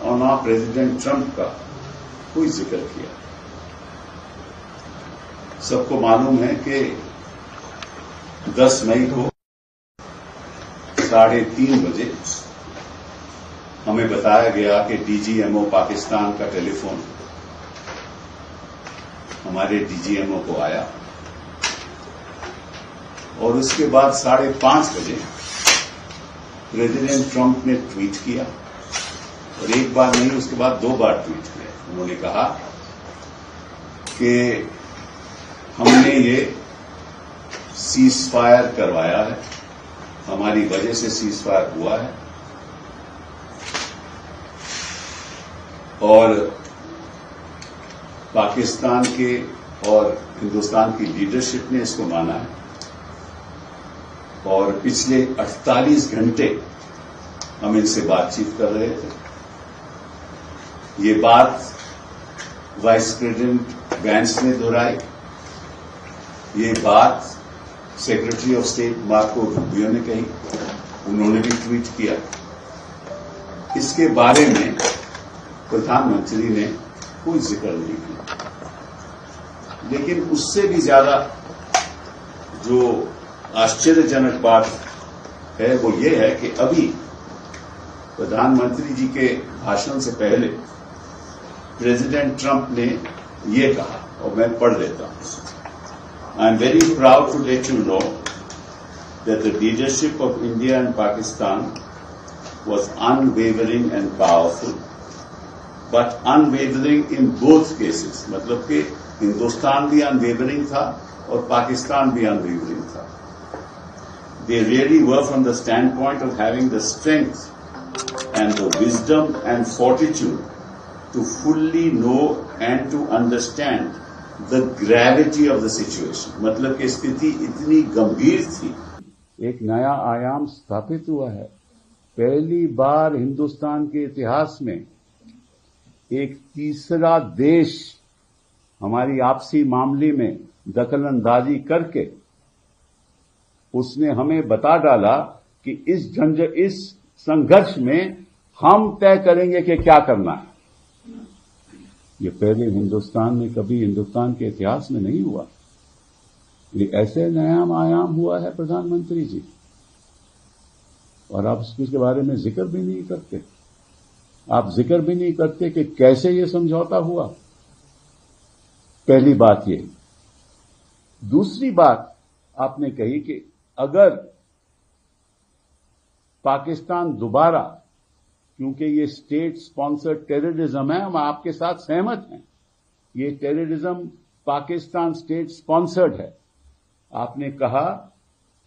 और ना president Trump का कोई जिक्र किया। सबको मालूम है कि 10 मई को 3:30 बजे हमें बताया गया कि डीजीएमओ पाकिस्तान का टेलीफोन हमारे डीजीएमओ को आया और उसके बाद 5:30 बजे प्रेसिडेंट ट्रंप ने ट्वीट किया और एक बार नहीं, उसके बाद 2 बार ट्वीट किया। उन्होंने कहा कि हमने ये सीज फायर करवाया है, हमारी वजह से सीज फायर हुआ है और पाकिस्तान के और हिंदुस्तान की लीडरशिप ने इसको माना है और पिछले 48 घंटे हम इनसे बातचीत कर रहे थे। ये बात वाइस प्रेसिडेंट वैंस ने दोहराई, ये बात secretary of state Marco Rubio ने कही, उन्होंने भी ट्वीट किया। इसके बारे में प्रधानमंत्री ने कोई जिक्र नहीं किया। लेकिन उससे भी ज्यादा जो आश्चर्यजनक बात है वो ये है कि अभी प्रधानमंत्री जी के भाषण से पहले प्रेसिडेंट ट्रंप ने ये कहा, और मैं पढ़ देता हूं। I am very proud to let you know that the leadership of India and Pakistan was unwavering and powerful, but unwavering in both cases। मतलब कि हिंदुस्तान भी अनवेवरिंग था और पाकिस्तान भी अनवेवरिंग था। They really were from the standpoint of having the strength and the wisdom and fortitude to fully know and to understand the gravity of the situation। मतलब कि स्थिति इतनी गंभीर थी। एक नया आयाम स्थापित हुआ है। पहली बार हिंदुस्तान के इतिहास में एक तीसरा देश हमारी आपसी मामले में दखलंदाजी करके उसने हमें बता डाला कि इस संघर्ष में हम तय करेंगे कि क्या करना है। ये पहले हिंदुस्तान में कभी हिंदुस्तान के इतिहास में नहीं हुआ। ये ऐसे नया आयाम हुआ है प्रधानमंत्री जी, और आप इसके बारे में जिक्र भी नहीं करते। आप जिक्र भी नहीं करते कि कैसे ये समझौता हुआ। पहली बात ये। दूसरी बात आपने कही कि अगर पाकिस्तान दोबारा, क्योंकि ये स्टेट स्पॉन्सर्ड टेररिज्म है, हम आपके साथ सहमत हैं, ये टेररिज्म पाकिस्तान स्टेट स्पॉन्सर्ड है। आपने कहा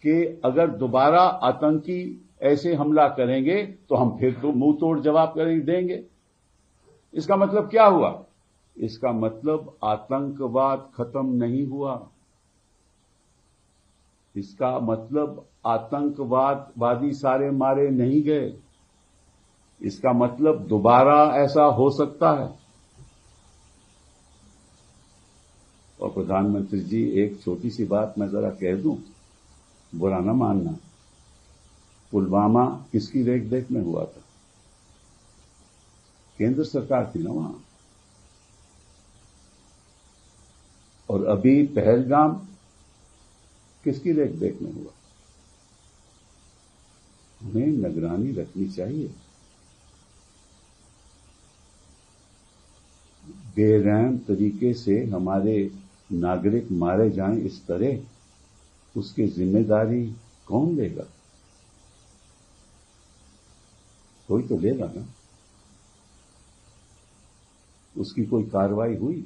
कि अगर दोबारा आतंकी ऐसे हमला करेंगे तो हम फिर तो मुंह तोड़ जवाब देंगे। इसका मतलब क्या हुआ? इसका मतलब आतंकवाद खत्म नहीं हुआ। इसका मतलब आतंकवादी सारे मारे नहीं गए। इसका मतलब दोबारा ऐसा हो सकता है। और प्रधानमंत्री जी, एक छोटी सी बात मैं जरा कह दूं, बुरा ना मानना। पुलवामा किसकी रेख देख में हुआ था? केंद्र सरकार थी ना वहां। और अभी पहलगाम किसकी रेख देख में हुआ? हमें निगरानी रखनी चाहिए। बेरहम तरीके से हमारे नागरिक मारे जाएं इस तरह, उसकी जिम्मेदारी कौन लेगा? कोई तो लेगा ना। उसकी कोई कार्रवाई हुई?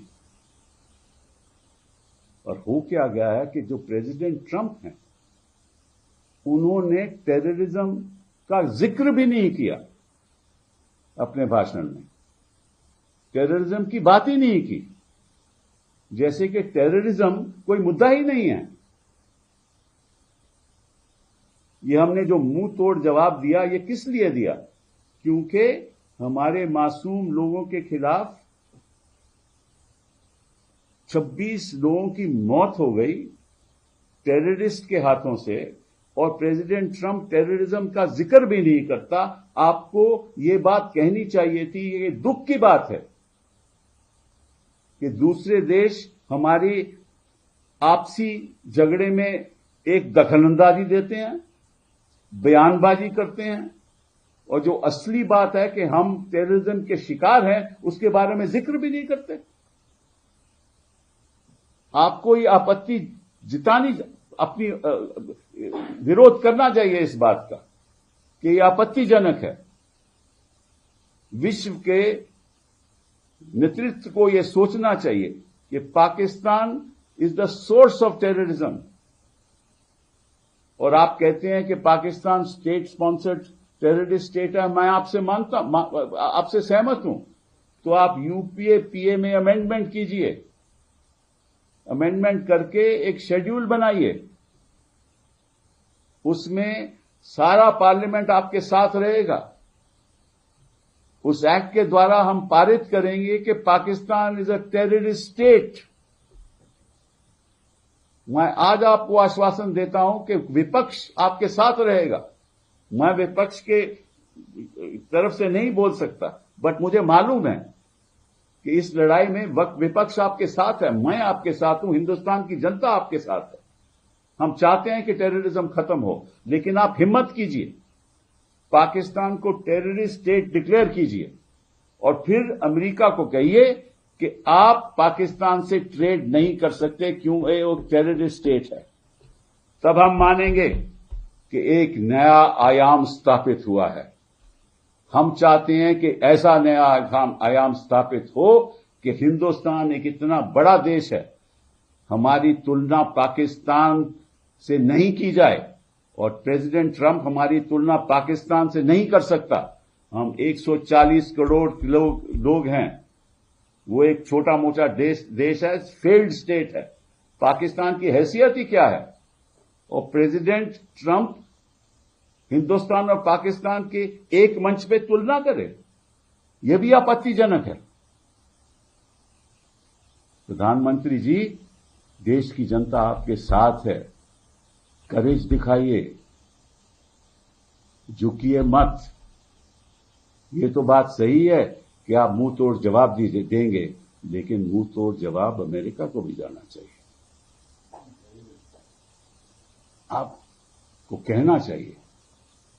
और हो क्या गया है कि जो प्रेसिडेंट ट्रंप हैं, उन्होंने टेररिज्म का जिक्र भी नहीं किया अपने भाषण में। टेररिज्म की बात ही नहीं की, जैसे कि टेररिज्म कोई मुद्दा ही नहीं है। ये हमने जो मुंह तोड़ जवाब दिया, ये किस लिए दिया? क्योंकि हमारे मासूम लोगों के खिलाफ 26 लोगों की मौत हो गई टेररिस्ट के हाथों से, और प्रेसिडेंट ट्रंप टेररिज्म का जिक्र भी नहीं करता। आपको ये बात कहनी चाहिए थी। ये दुख की बात है कि दूसरे देश हमारी आपसी झगड़े में एक दखलंदाजी देते हैं, बयानबाजी करते हैं, और जो असली बात है कि हम टेररिज्म के शिकार हैं उसके बारे में जिक्र भी नहीं करते। आपको ये आपत्ति जितानी, अपनी विरोध करना चाहिए इस बात का कि ये आपत्तिजनक है। विश्व के नेतृत्व को यह सोचना चाहिए कि Pakistan is the source of terrorism. और आप कहते हैं कि Pakistan state sponsored terrorist state है। मैं आपसे सहमत हूं। तो आप यूपीए पीए में अमेंडमेंट कीजिए, अमेंडमेंट करके एक शेड्यूल बनाइए, उसमें सारा पार्लियामेंट आपके साथ रहेगा। उस एक्ट के द्वारा हम पारित करेंगे कि Pakistan is a terrorist state. मैं आज आपको आश्वासन देता हूं कि विपक्ष आपके साथ रहेगा। मैं विपक्ष के तरफ से नहीं बोल सकता, बट मुझे मालूम है कि इस लड़ाई में विपक्ष आपके साथ है, मैं आपके साथ हूं, हिंदुस्तान की जनता आपके साथ है। हम चाहते हैं कि टेररिज्म खत्म हो, लेकिन आप हिम्मत कीजिए, पाकिस्तान को टेररिस्ट स्टेट डिक्लेयर कीजिए और फिर अमेरिका को कहिए कि आप पाकिस्तान से ट्रेड नहीं कर सकते, क्यों? वो टेररिस्ट स्टेट है। तब हम मानेंगे कि एक नया आयाम स्थापित हुआ है। हम चाहते हैं कि ऐसा नया आयाम स्थापित हो कि हिंदुस्तान एक इतना बड़ा देश है, हमारी तुलना पाकिस्तान से नहीं की जाए, और प्रेसिडेंट ट्रंप हमारी तुलना पाकिस्तान से नहीं कर सकता। हम 140 करोड़ लोग हैं, वो एक छोटा मोटा देश है, फेल्ड स्टेट है। पाकिस्तान की हैसियत ही क्या है? और प्रेसिडेंट ट्रंप हिंदुस्तान और पाकिस्तान के एक मंच पे तुलना करे, यह भी आपत्तिजनक है। प्रधानमंत्री जी, देश की जनता आपके साथ है, करेज दिखाइए, झुकिए मत। ये तो बात सही है कि आप मुंह तोड़ जवाब देंगे, लेकिन मुंह तोड़ जवाब अमेरिका को भी जाना चाहिए। आपको कहना चाहिए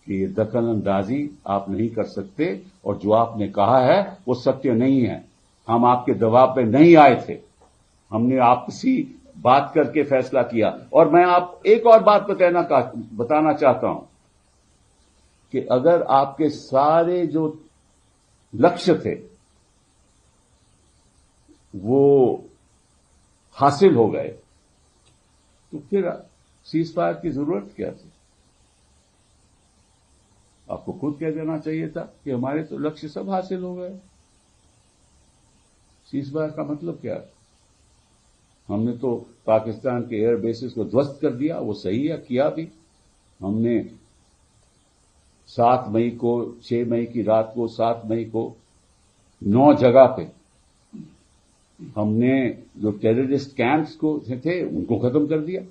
कि ये दखलंदाजी आप नहीं कर सकते, और जो आपने कहा है वो सत्य नहीं है। हम आपके दबाव पे नहीं आए थे, हमने आपसी बात करके फैसला किया। और मैं आप एक और बात बताना चाहता हूं कि अगर आपके सारे जो लक्ष्य थे वो हासिल हो गए, तो फिर सीज फायर की जरूरत क्या थी? आपको खुद कह देना चाहिए था कि हमारे तो लक्ष्य सब हासिल हो गए। सीज फायर का मतलब क्या है? हमने तो पाकिस्तान के एयर बेसिस को ध्वस्त कर दिया, वो सही है, किया भी। हमने 7 मई को, 6 मई की रात को, 7 मई को 9 जगह पे हमने जो टेररिस्ट कैंप्स को थे उनको खत्म कर दिया,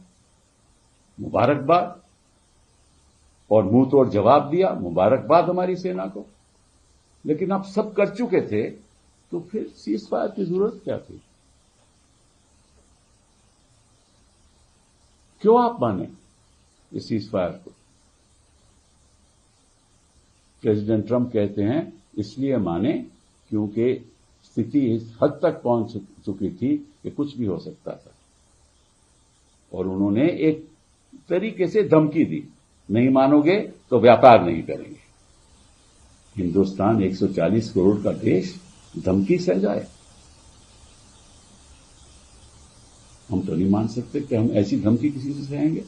मुबारकबाद। और मुंह तोड़ जवाब दिया, मुबारकबाद हमारी सेना को। लेकिन आप सब कर चुके थे, तो फिर सीज फायर की जरूरत क्या थी? क्यों आप माने इस सीज फायर को? प्रेसिडेंट ट्रंप कहते हैं इसलिए माने क्योंकि स्थिति इस हद तक पहुंच चुकी थी कि कुछ भी हो सकता था, और उन्होंने एक तरीके से धमकी दी, नहीं मानोगे तो व्यापार नहीं करेंगे। हिंदुस्तान 140 करोड़ का देश धमकी सह जाए? हम तो नहीं मान सकते कि हम ऐसी धमकी किसी से सहेंगे।